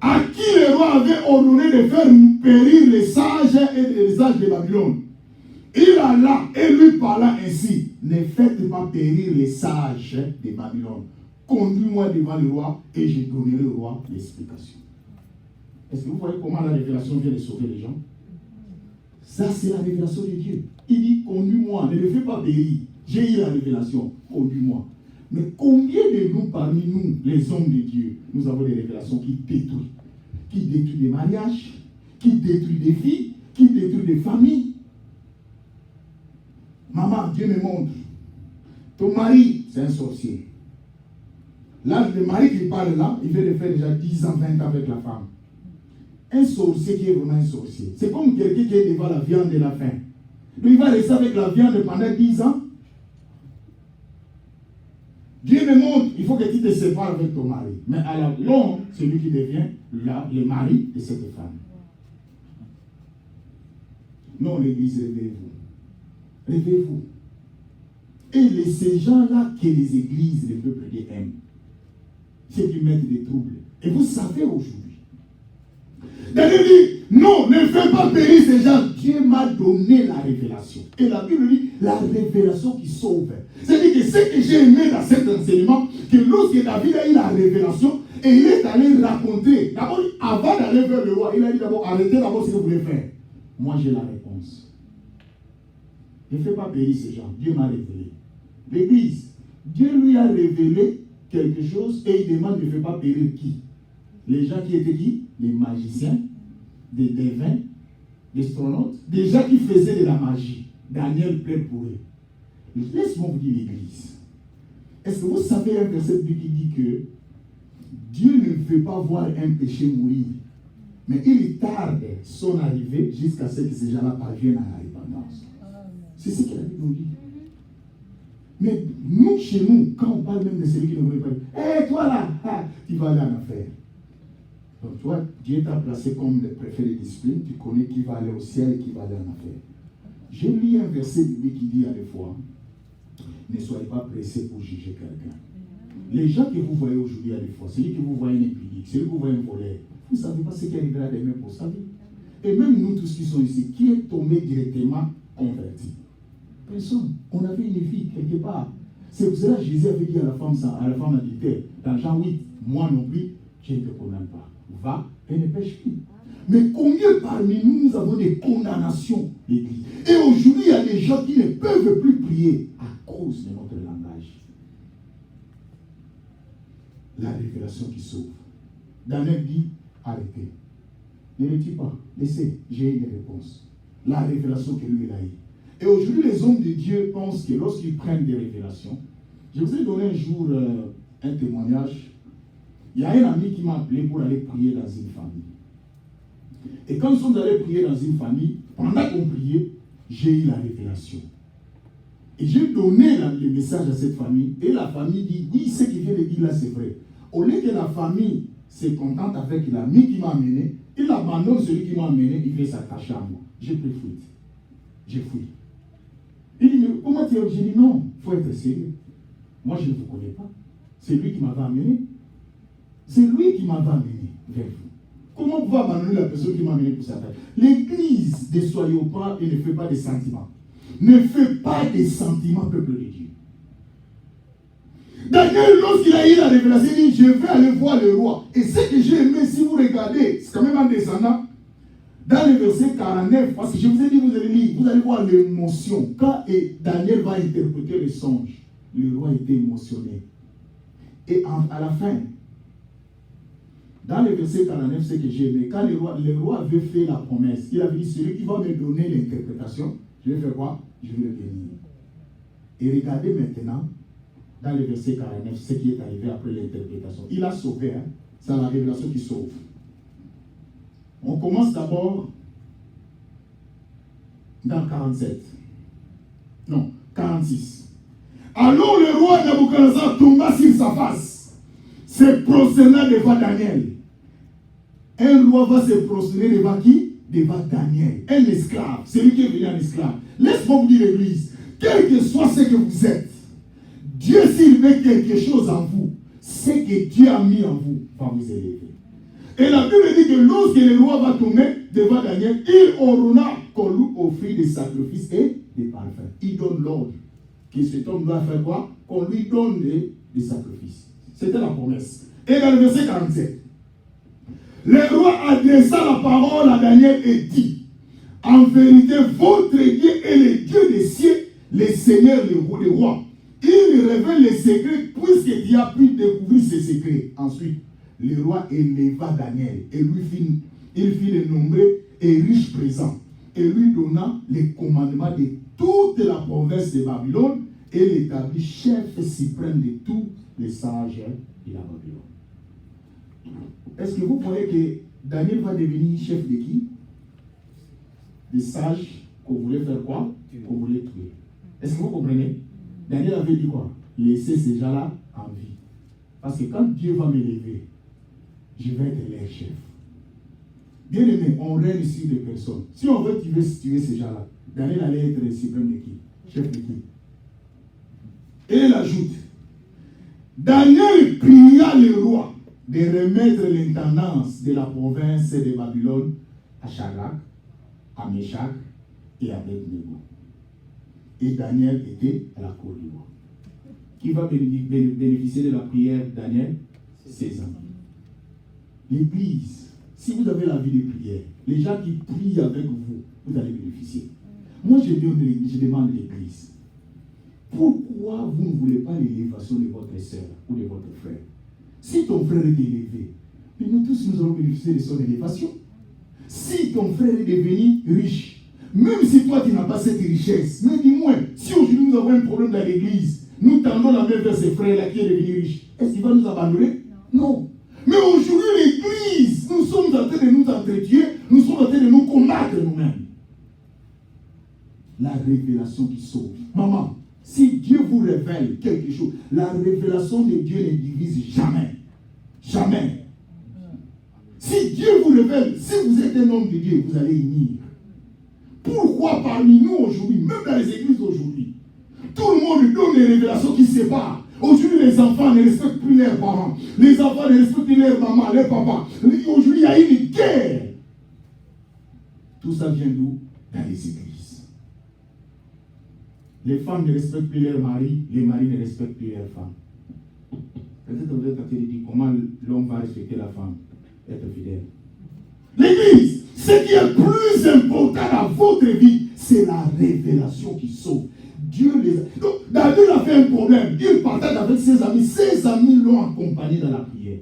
à qui le roi avait ordonné de faire périr les sages et les sages de Babylone. Il alla et lui parla ainsi, ne faites pas périr les sages de Babylone. Conduis-moi devant le roi et je donnerai au roi l'explication. Est-ce que vous voyez comment la révélation vient de sauver les gens? Ça, c'est la révélation de Dieu. Il dit, conduis-moi, ne le fais pas périr. J'ai eu la révélation, conduis-moi. Mais combien de nous, parmi nous, les hommes de Dieu, nous avons des révélations qui détruisent des mariages, qui détruisent des vies, qui détruisent des familles. Maman, Dieu me montre. Ton mari, c'est un sorcier. Là, le mari qui parle là, il vient de faire déjà 10 ans, 20 ans avec la femme. Un sorcier qui est vraiment un sorcier. C'est comme quelqu'un qui est devant la viande et la faim. Donc il va rester avec la viande pendant 10 ans. Dieu me montre, il faut que tu te sépares avec ton mari. Mais à la longue, c'est lui qui devient le mari de cette femme. Non, l'église, réveillez-vous. Réveillez-vous. Et ces gens-là que les églises, les peuples aiment. Ceux qui mettent des troubles. Et vous savez aujourd'hui. Daniel dit, non, ne fais pas périr ces gens. Dieu m'a donné la révélation. Et la Bible dit, la révélation qui sauve. C'est-à-dire que ce que j'ai aimé dans cet enseignement, que lorsque David a eu la révélation, et il est allé raconter, d'abord, avant d'aller vers le roi, il a dit d'abord, arrêtez d'abord ce que vous voulez faire. Moi, j'ai la réponse. Ne fais pas périr ces gens. Dieu m'a révélé. L'église, Dieu lui a révélé quelque chose et il demande de ne pas périr qui? Les gens qui étaient qui? Les magiciens, des devins, des astronautes, des gens qui faisaient de la magie. Daniel plaide pour eux. Laisse-moi vous dire l'église. Est-ce que vous savez un verset qui dit que Dieu ne veut pas voir un péché mourir, mais il tarde son arrivée jusqu'à ce que ces gens-là parviennent à la repentance. C'est ce que la Bible nous dit. Mais nous, chez nous, quand on parle même de celui qui ne veut pas dire, hé, toi là, tu vas aller en affaire. Donc toi, Dieu t'a placé comme le préfet de discipline, tu connais qui va aller au ciel et qui va aller en affaire. J'ai lu un verset biblique qui dit à la fois, ne soyez pas pressés pour juger quelqu'un. Les gens que vous voyez aujourd'hui à la fois, celui que vous voyez un impudique, celui que vous voyez un voleur, vous ne savez pas ce qui arrivera demain pour sa vie. Et même nous tous qui sommes ici, qui est tombé directement converti? Personne. On avait une vie quelque part. C'est pour cela que Jésus avait dit à la femme adultère, dans Jean 8, moi non plus, je ne te condamne pas. Va et ne pêche plus. Mais combien parmi nous, nous avons des condamnations d'église? Et aujourd'hui, il y a des gens qui ne peuvent plus prier à cause de notre langage. La révélation qui sauve. Daniel dit, arrêtez. Ne le tue pas. Laissez, j'ai une réponse. La révélation que lui, il a eue. Et aujourd'hui, les hommes de Dieu pensent que lorsqu'ils prennent des révélations, je vous ai donné un jour un témoignage. Il y a un ami qui m'a appelé pour aller prier dans une famille. Et quand nous sommes allés prier dans une famille, pendant qu'on priait, j'ai eu la révélation. Et j'ai donné le message à cette famille. Et la famille dit, oui, ce qu'il vient de dire là, c'est vrai. Au lieu que la famille se contente avec l'ami qui m'a amené, il abandonne celui qui m'a amené, il fait s'attacher à moi. J'ai pris fuite. J'ai fui. Il dit, mais comment tu es? J'ai dit, non, il faut être sérieux. Moi, je ne vous connais pas. C'est lui qui m'avait amené. C'est lui qui m'avait amené vers vous. Comment pouvoir abandonner la personne qui m'a amené pour ça? L'église ne soyons pas et ne fait pas des sentiments. Ne fait pas des sentiments, peuple de Dieu. Daniel, lorsqu'il a eu la révélation, il dit, je vais aller voir le roi. Et ce que j'ai aimé, si vous regardez, c'est quand même en descendant, dans le verset 49, parce que je vous ai dit, vous allez lire, vous allez voir l'émotion. Quand Daniel va interpréter le songe, le roi était émotionné. Et à la fin, dans le verset 49, c'est que j'ai aimé, quand le roi avait fait la promesse, il avait dit, celui qui va me donner l'interprétation, je vais faire quoi? Je vais le bénir. Et regardez maintenant, dans le verset 49, ce qui est arrivé après l'interprétation. Il a sauvé, hein? C'est la révélation qui sauve. On commence d'abord dans 47. Non, 46. Alors le roi Nabuchodonosor tomba sur sa face, se prosterna devant Daniel. Un roi va se prosterner devant qui? Devant Daniel. Un esclave, celui qui est venu en esclave. Laisse-moi vous dire, l'église, quel que soit ce que vous êtes, Dieu, s'il met quelque chose en vous, ce que Dieu a mis en vous va vous élever. Et la Bible dit que lorsque le roi va tomber devant Daniel, il ordonna qu'on lui offrit des sacrifices et des parfums. Il donne l'ordre que cet homme doit faire quoi? Qu'on lui donne des sacrifices. C'était la promesse. Et dans le verset 47, le roi adressa la parole à Daniel et dit, en vérité, votre Dieu est le Dieu des cieux, le Seigneur, le roi. Il révèle les secrets puisque Dieu a pu découvrir ses secrets. Ensuite, le roi éleva Daniel et il fit de nombreux et riches présents et lui donna les commandements de toute la province de Babylone et l'établit chef suprême de tous les sages de la Babylone. Est-ce que vous croyez que Daniel va devenir chef de qui? Des sages qu'on voulait faire quoi? Qu'on voulait tuer. Est-ce que vous comprenez? Daniel avait dit quoi? Laissez ces gens-là en vie. Parce que quand Dieu va m'élever, je vais être leur chef. Bien aimé, on règne sur des personnes. Si on veut tuer ces gens-là, Daniel allait être le suprême de qui? Chef de qui? Et il ajoute, Daniel pria le roi de remettre l'intendance de la province de Babylone à Shadrach, à Meshach et à Abednego. Et Daniel était à la cour du roi. Qui va bénéficier de la prière de Daniel? Ses amis. L'église, si vous avez la vie de prière, les gens qui prient avec vous, vous allez bénéficier. Moi, je demande à l'église, pourquoi vous ne voulez pas l'élévation de votre soeur ou de votre frère? Si ton frère est élevé, mais nous tous, nous allons bénéficier de son élévation. Si ton frère est devenu riche, même si toi tu n'as pas cette richesse, mais dis-moi, si aujourd'hui nous avons un problème dans l'église, nous tendons la main vers ce frère-là qui est devenu riche, est-ce qu'il va nous abandonner? Non. Mais aujourd'hui, l'église, nous sommes en train de nous entretuer, nous sommes en train de nous combattre nous-mêmes. La révélation qui sauve. Maman, si Dieu vous révèle quelque chose, la révélation de Dieu ne divise jamais. Jamais. Si Dieu vous révèle, si vous êtes un homme de Dieu, vous allez unir. Pourquoi parmi nous aujourd'hui, même dans les églises aujourd'hui, tout le monde donne des révélations qui se séparent? Aujourd'hui, les enfants ne respectent plus leurs parents. Les enfants ne respectent plus leur maman, leur papa. Aujourd'hui, il y a une guerre. Tout ça vient d'où? Dans les églises. Les femmes ne respectent plus leur mari, les maris ne respectent plus leurs femmes. Peut-être vous êtes en train de dire comment l'homme va respecter la femme, être fidèle. L'église, ce qui est plus important dans votre vie, c'est la révélation qui sauve. Dieu les a. Donc, David a fait un problème. Il partage avec ses amis. Ses amis l'ont accompagné dans la prière.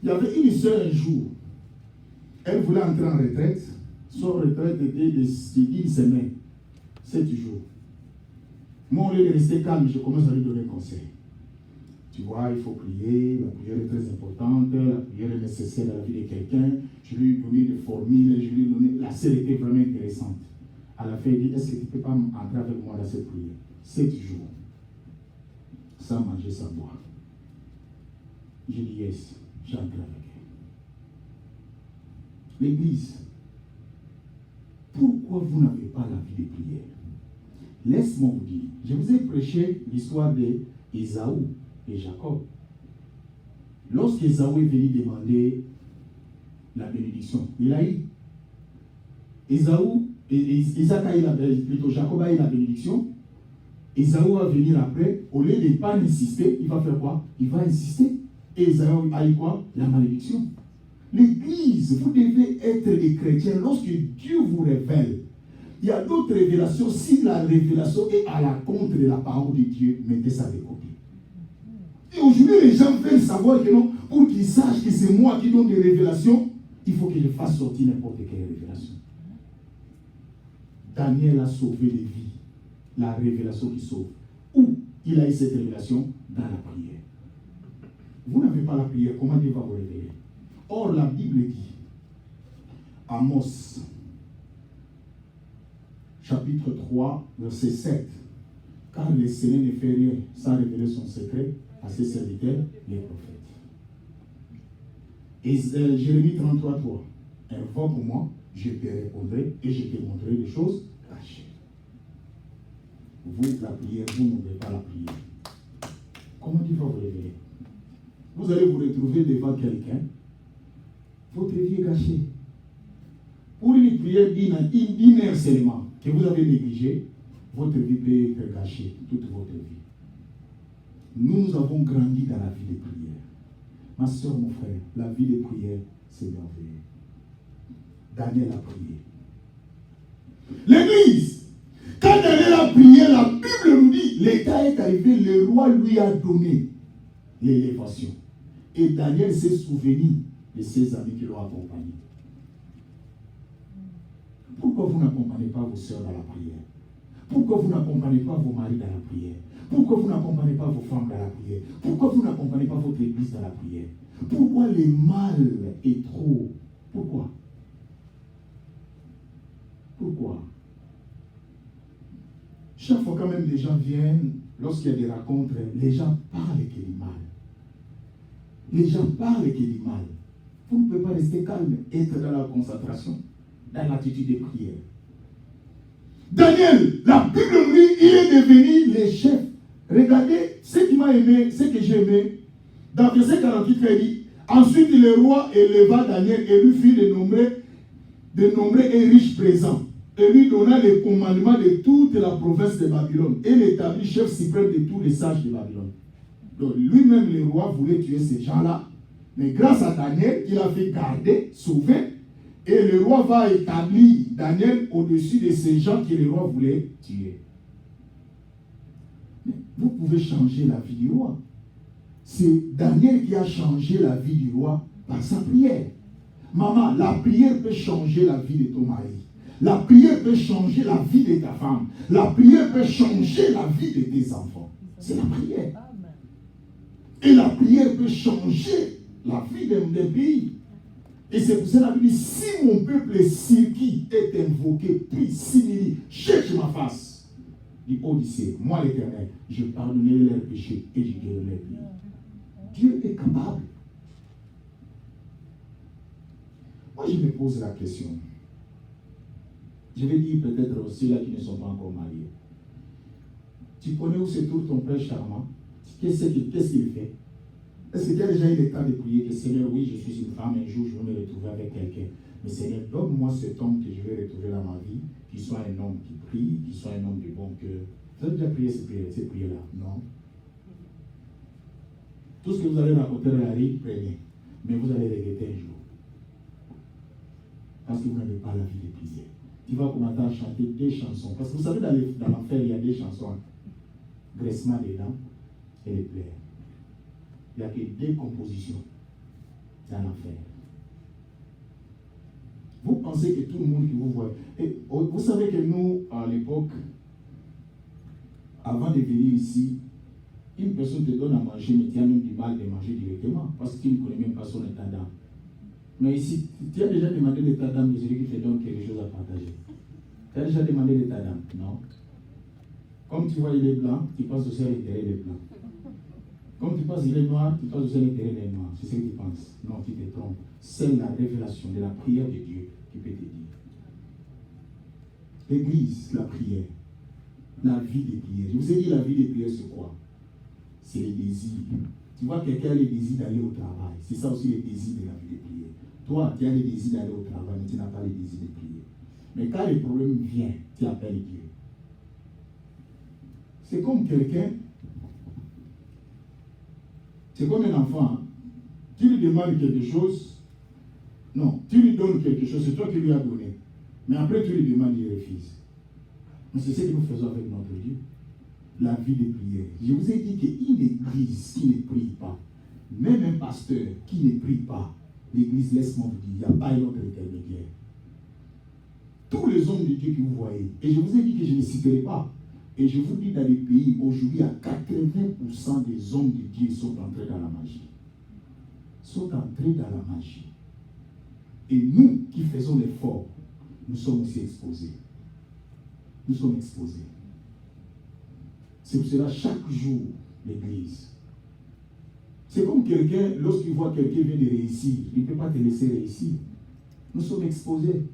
Il y avait une soeur un jour. Elle voulait entrer en retraite. Son retraite était de 10 semaines. 7 jours. Moi, au lieu de rester calme, je commence à lui donner conseil. Tu vois, il faut prier. La prière est très importante. La prière est nécessaire dans la vie de quelqu'un. Je lui ai donné des formules. Je lui ai donné. La sœur était vraiment intéressante. À la fin, il dit, est-ce que tu ne peux pas entrer avec moi dans cette prière? 7 jours. Sans manger, sans boire. J'ai dit, yes, j'entre avec elle. L'église, pourquoi vous n'avez pas la vie de prière? Laisse-moi vous dire, je vous ai prêché l'histoire d'Ésaü et Jacob. Lorsqu'Ésaü est venu demander la bénédiction. Il a eu. Isaac a eu plutôt Jacob a eu la bénédiction. Ésaü va venir après. Au lieu de ne pas insister, il va faire quoi? Il va insister. Et Ésaü a eu quoi? La malédiction. L'Église, vous devez être des chrétiens. Lorsque Dieu vous révèle, il y a d'autres révélations. Si la révélation est à la contre de la parole de Dieu, mettez ça de côté. Et aujourd'hui, les gens veulent savoir que non, pour qu'ils sachent que c'est moi qui donne des révélations, il faut que je fasse sortir n'importe quelle révélation. Daniel a sauvé des vies. La révélation qui sauve. Où il a eu cette révélation? Dans la prière. Vous n'avez pas la prière, comment Dieu va vous révéler? Or, la Bible dit, Amos, chapitre 3, verset 7, car le Seigneur ne fait rien sans révéler son secret à ses serviteurs, les prophètes. Et Jérémie 33, 3, invoque pour moi, je te répondrai et je te montrerai des choses cachées. Vous, la prière, vous n'ouvrez pas la prière. Comment Dieu va vous révéler? Vous allez vous retrouver devant quelqu'un, votre vie est gâchée. Pour une prière d'une heure seulement, que vous avez négligée, votre vie peut être gâchée, toute votre vie. Nous avons grandi dans la vie de prière. Ma soeur, mon frère, la vie de prière, c'est merveilleux. Daniel a prié. L'église, quand Daniel a prié, la Bible nous dit, l'état est arrivé, le roi lui a donné l'élévation. Et Daniel s'est souvenu de ses amis qui l'ont accompagné. Pourquoi vous n'accompagnez pas vos soeurs dans la prière? Pourquoi vous n'accompagnez pas vos maris dans la prière? Pourquoi vous n'accompagnez pas vos femmes dans la prière? Pourquoi vous n'accompagnez pas votre église dans la prière? Pourquoi le mal est trop? Pourquoi? Pourquoi? Chaque fois quand même les gens viennent, lorsqu'il y a des rencontres, les gens parlent que du mal. Les gens parlent que du mal. Vous ne pouvez pas rester calme, être dans la concentration, dans l'attitude de prière. Daniel, la Bible dit, il est devenu le chef. Regardez ce qui m'a aimé, ce que j'ai aimé. Dans verset 48, il dit, ensuite le roi éleva Daniel et lui fit de nombreux et riches présents, et lui donna le commandement de toute la province de Babylone, et l'établit chef suprême de tous les sages de Babylone. Donc lui-même, le roi, voulait tuer ces gens-là, mais grâce à Daniel, il a fait garder, sauver, et le roi va établir Daniel au-dessus de ces gens que le roi voulait tuer. Mais vous pouvez changer la vie du roi. C'est Daniel qui a changé la vie du roi par sa prière. Maman, la prière peut changer la vie de ton mari. La prière peut changer la vie de ta femme. La prière peut changer la vie de tes enfants. C'est la prière. Et la prière peut changer la vie d'un pays. Et c'est pour cela que si mon peuple qui est invoqué, puis s'humilie, cherche ma face, dit Odyssée, moi l'Éternel, je pardonnerai leurs péchés et je guérirai leurs vies. Dieu est capable. Moi, je me pose la question. Je vais dire peut-être aux ceux-là qui ne sont pas encore mariés. Tu connais où se trouve ton père charmant? Qu'est-ce qu'il fait? Est-ce que tu as déjà eu le temps de prier que Seigneur, oui, je suis une femme, un jour je vais me retrouver avec quelqu'un. Mais Seigneur, donne-moi cet homme que je vais retrouver dans ma vie, qui soit un homme qui prie, qui soit un homme de bon cœur. Vous avez déjà prié ces prières-là? Non. Tout ce que vous allez raconter dans la vie, prenez. Mais vous allez regretter un jour. Parce que vous n'avez pas la vie de prière. Tu vas commencer à chanter des chansons. Parce que vous savez, dans l'enfer, il y a des chansons. Graissement des dents et les pleurs. Il n'y a que des compositions dans l'enfer. Vous pensez que tout le monde qui vous voit... Et vous savez que nous, à l'époque, avant de venir ici, une personne te donne à manger, mais tu as même du mal de manger directement, parce que tu ne connais même pas son état d'âme. Mais ici, tu as déjà demandé l'état d'âme de celui qui te donne quelque chose à partager. Tu as déjà demandé l'état d'âme? Non. Comme tu vois, il est blanc, tu penses aussi à l'intérieur des blancs. Comme tu penses qu'il est noir, tu penses aussi à l'intérieur des noirs. C'est ce que tu penses. Non, tu te trompes. C'est la révélation de la prière de Dieu qui peut te dire. L'église, la prière. La vie de prière. Je vous ai dit, la vie de prière, c'est quoi? C'est les désirs. Tu vois, quelqu'un a le désir d'aller au travail. C'est ça aussi le désir de la vie de prière. Toi, tu as le désir d'aller au travail, mais tu n'as pas le désir de prier. Mais quand le problème vient, tu appelles Dieu. C'est comme quelqu'un, c'est comme un enfant. Hein. Tu lui demandes quelque chose, non, tu lui donnes quelque chose, c'est toi qui lui as donné. Mais après, tu lui demandes, il refuse. Mais c'est ce que nous faisons avec notre Dieu. La vie de prière. Je vous ai dit qu'une église qui ne prie pas, même un pasteur qui ne prie pas, l'église, laisse-moi vous dire, il n'y a pas un autre intermédiaire. Tous les hommes de Dieu que vous voyez, et je vous ai dit que je ne citerai pas, et je vous dis dans les pays, aujourd'hui, à 80% des hommes de Dieu sont entrés dans la magie. Sont entrés dans la magie. Et nous qui faisons l'effort, nous sommes aussi exposés. Nous sommes exposés. C'est pour cela, chaque jour, l'église. C'est comme quelqu'un, lorsqu'il voit quelqu'un vient de réussir, il ne peut pas te laisser réussir. Nous sommes exposés.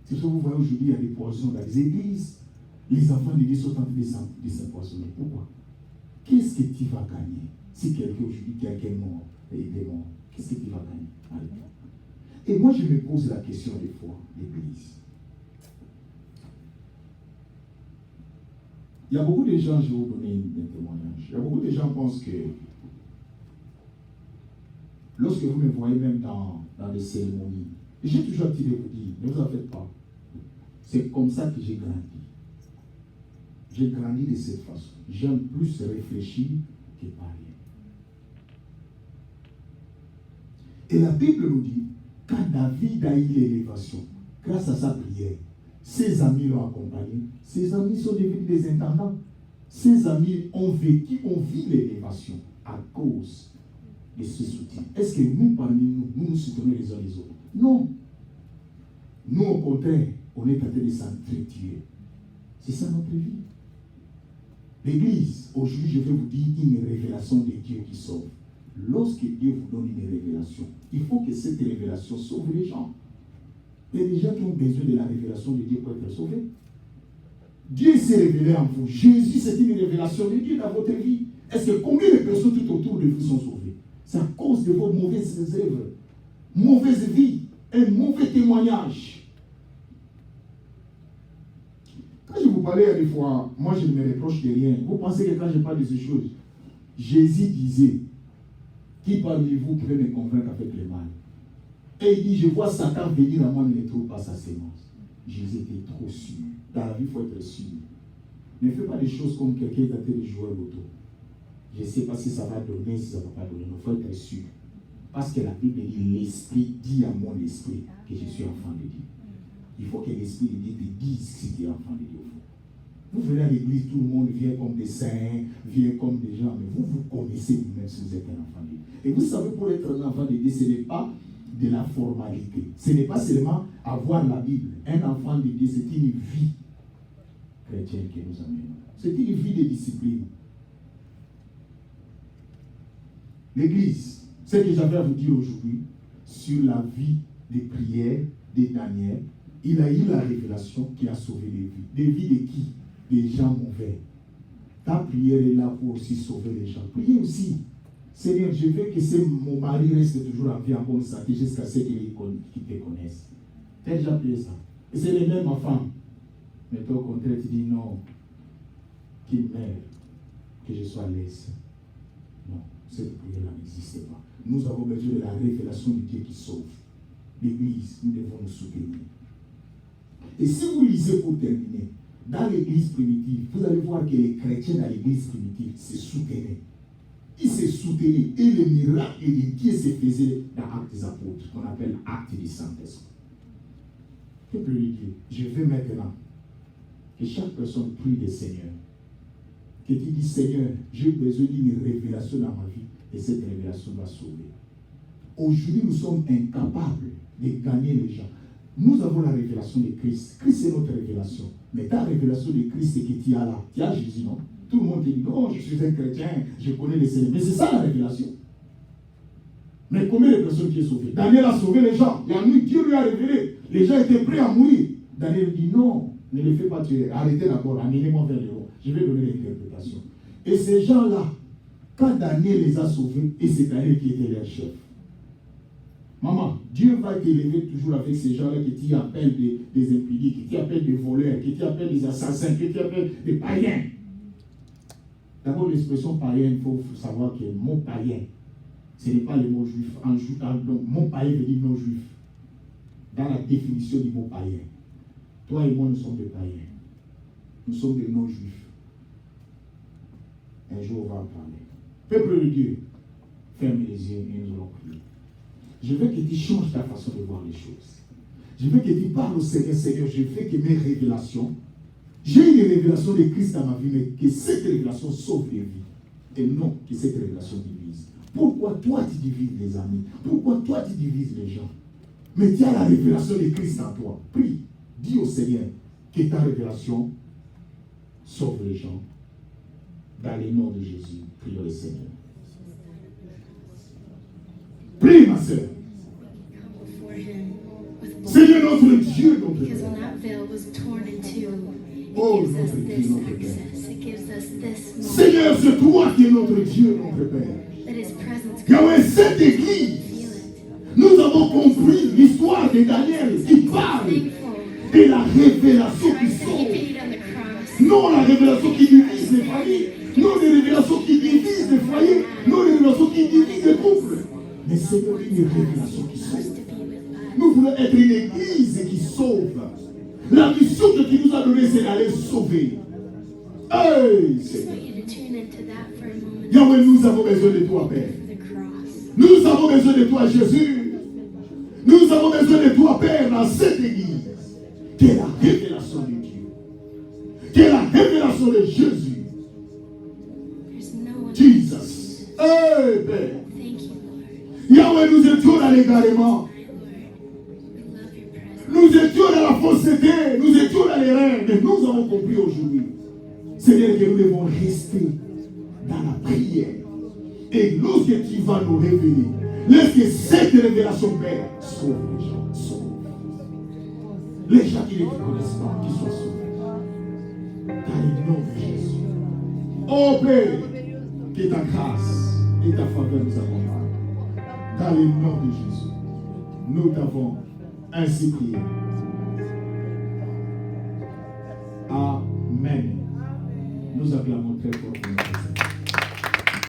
C'est ce que vous voyez aujourd'hui, il y a des poissons dans les églises. Les enfants de Dieu sont en train de s'empoisonner. Pourquoi? Qu'est-ce que tu vas gagner si quelqu'un aujourd'hui, quelqu'un est mort, et il est mort? Qu'est-ce que tu vas gagner avec toi? Et moi, je me pose la question des fois, l'église. Il y a beaucoup de gens, je vais vous donner un témoignage. Il y a beaucoup de gens qui pensent que lorsque vous me voyez même dans des cérémonies, j'ai toujours tiré vous dire, ne vous en faites pas. C'est comme ça que j'ai grandi. J'ai grandi de cette façon. J'aime plus réfléchir que parler. Et la Bible nous dit, quand David a eu l'élévation, grâce à sa prière, ses amis l'ont accompagné. Ses amis sont devenus des intendants. Ses amis ont vécu, ont vu l'élévation à cause de ce soutien. Est-ce que nous, parmi nous, nous soutenons les uns les autres? Non. Nous, au contraire, on est en train de s'entretuer. C'est ça notre vie. L'église, aujourd'hui, je vais vous dire une révélation de Dieu qui sauve. Lorsque Dieu vous donne une révélation, il faut que cette révélation sauve les gens. Il y a des gens qui ont besoin de la révélation de Dieu pour être sauvés. Dieu s'est révélé en vous. Jésus, c'est une révélation de Dieu dans votre vie. Est-ce que combien de personnes tout autour de vous sont sauvées? C'est à cause de vos mauvaises œuvres, mauvaise vie, un mauvais témoignage. Quand je vous parlais à des fois, moi je ne me reproche de rien. Vous pensez que quand je parle de ces choses, Jésus disait, qui parmi vous pouvait me convaincre avec le mal? Et il dit, je vois Satan venir à moi, mais ne trouve pas sa sémence. Jésus était trop sûr. Dans la vie, il faut être sûr. Ne fais pas des choses comme quelqu'un est en train de jouer à l'auto. Je ne sais pas si ça va donner, si ça ne va pas donner. Il faut être sûr. Parce que la Bible dit, l'Esprit dit à mon esprit que je suis enfant de Dieu. Il faut que l'Esprit de Dieu te dise si tu es enfant de Dieu. Vous venez à l'église, tout le monde vient comme des saints, vient comme des gens, mais vous connaissez vous-même si vous êtes un enfant de Dieu. Et vous savez, pour être un enfant de Dieu, ce n'est pas de la formalité. Ce n'est pas seulement avoir la Bible. Un enfant de Dieu, c'est une vie chrétienne que nous amenons. C'est une vie de discipline. L'église, ce que j'avais à vous dire aujourd'hui sur la vie de prière de Daniel, il a eu la révélation qui a sauvé des vies. Des vies de qui? Des gens mauvais. Ta prière est là pour aussi sauver les gens. Priez aussi. Seigneur, je veux que mon mari reste toujours en vie, en bonne santé, jusqu'à ce qu'il te connaisse. Tu as déjà prié ça. Et c'est les mêmes ma femme. Mais toi, au contraire, tu dis non, qu'il meure, que je sois laisse. Non, cette prière-là n'existe pas. Nous avons besoin de la révélation de Dieu qui sauve. L'église, nous devons nous soutenir. Et si vous lisez pour terminer, dans l'église primitive, vous allez voir que les chrétiens dans l'église primitive se soutenaient. Ils se soutenaient et les miracles de Dieu se faisaient dans Actes des Apôtres, qu'on appelle Actes du Saint-Esprit. Peuple de Dieu, je veux maintenant que chaque personne prie le Seigneur. Que tu dis, Seigneur, j'ai besoin d'une révélation dans ma vie et cette révélation va sauver. Aujourd'hui, nous sommes incapables de gagner les gens. Nous avons la révélation de Christ. Christ est notre révélation. Mais ta révélation de Christ, c'est que tu as là. Tu as Jésus, non? Tout le monde te dit, non, je suis un chrétien, je connais les Seigneurs. Mais c'est ça la révélation. Mais combien de personnes qui sont sauvées? Daniel a sauvé les gens. La nuit, Dieu lui a révélé. Les gens étaient prêts à mourir. Daniel dit, non, ne les fais pas tuer. Arrêtez d'abord, amenez-moi vers le haut. Je vais donner l'interprétation. Et ces gens-là, quand Daniel les a sauvés, et c'est Daniel qui était leur chef. Maman, Dieu va t'élever toujours avec ces gens-là qui t'appellent des impudiques, qui t'appellent des voleurs, qui t'appellent des assassins, qui t'appellent des païens. D'abord, l'expression païen, il faut savoir que mon païen, ce n'est pas le mot juif. Mon païen veut dire non-juif. Dans la définition du mot païen. Toi et moi, nous sommes des païens. Nous sommes des non-juifs. Un jour, on va en parler. Peuple de Dieu, ferme les yeux et nous allons prier. Je veux que tu changes ta façon de voir les choses. Je veux que tu parles au Seigneur, Seigneur, je veux que mes révélations, j'ai une révélation de Christ dans ma vie, mais que cette révélation sauve les vies. Et non que cette révélation divise. Pourquoi toi tu divises les amis? Pourquoi toi tu divises les gens? Mais tu as la révélation de Christ en toi. Prie, dis au Seigneur que ta révélation sauve les gens. Dans le nom de Jésus, prions le Seigneur. Prie, ma sœur. Seigneur notre Dieu, notre Père. Oh, notre Dieu, notre Père. Seigneur, c'est toi qui es notre Dieu, notre Père. Yahweh, cette église, nous avons compris l'histoire de Daniel qui parle de la révélation qui sauve. Non la révélation qui divise les familles, non les révélations qui divisent les foyers, non les révélations qui divisent les couples. Mais Seigneur, une révélation qui sauve. Nous voulons être une église qui sauve. La mission que tu nous as donnée, c'est d'aller sauver. Hey, Seigneur. Yahweh, nous avons besoin de toi, Père. Nous avons besoin de toi, Jésus. Nous avons besoin de toi, Père, dans cette église. Qui est la révélation de Dieu. Qui est la révélation de Jésus. Jesus. Hey, Père. Yahweh, nous étions dans l'égarement. Nous étions dans la fausseté. Nous étions dans l'erreur. Mais nous avons compris aujourd'hui. Seigneur, que nous devons rester dans la prière. Et lorsque tu vas nous révéler, laisse que cette révélation, Père, sauve les gens. Sauve. Les gens qui ne te connaissent pas, qui soient sauvés. Dans le nom de Jésus. Oh Père, que ta grâce et ta faveur nous accompagnent. Dans le nom de Jésus. Nous t'avons ainsi prié. Amen. Nous acclamons très fort.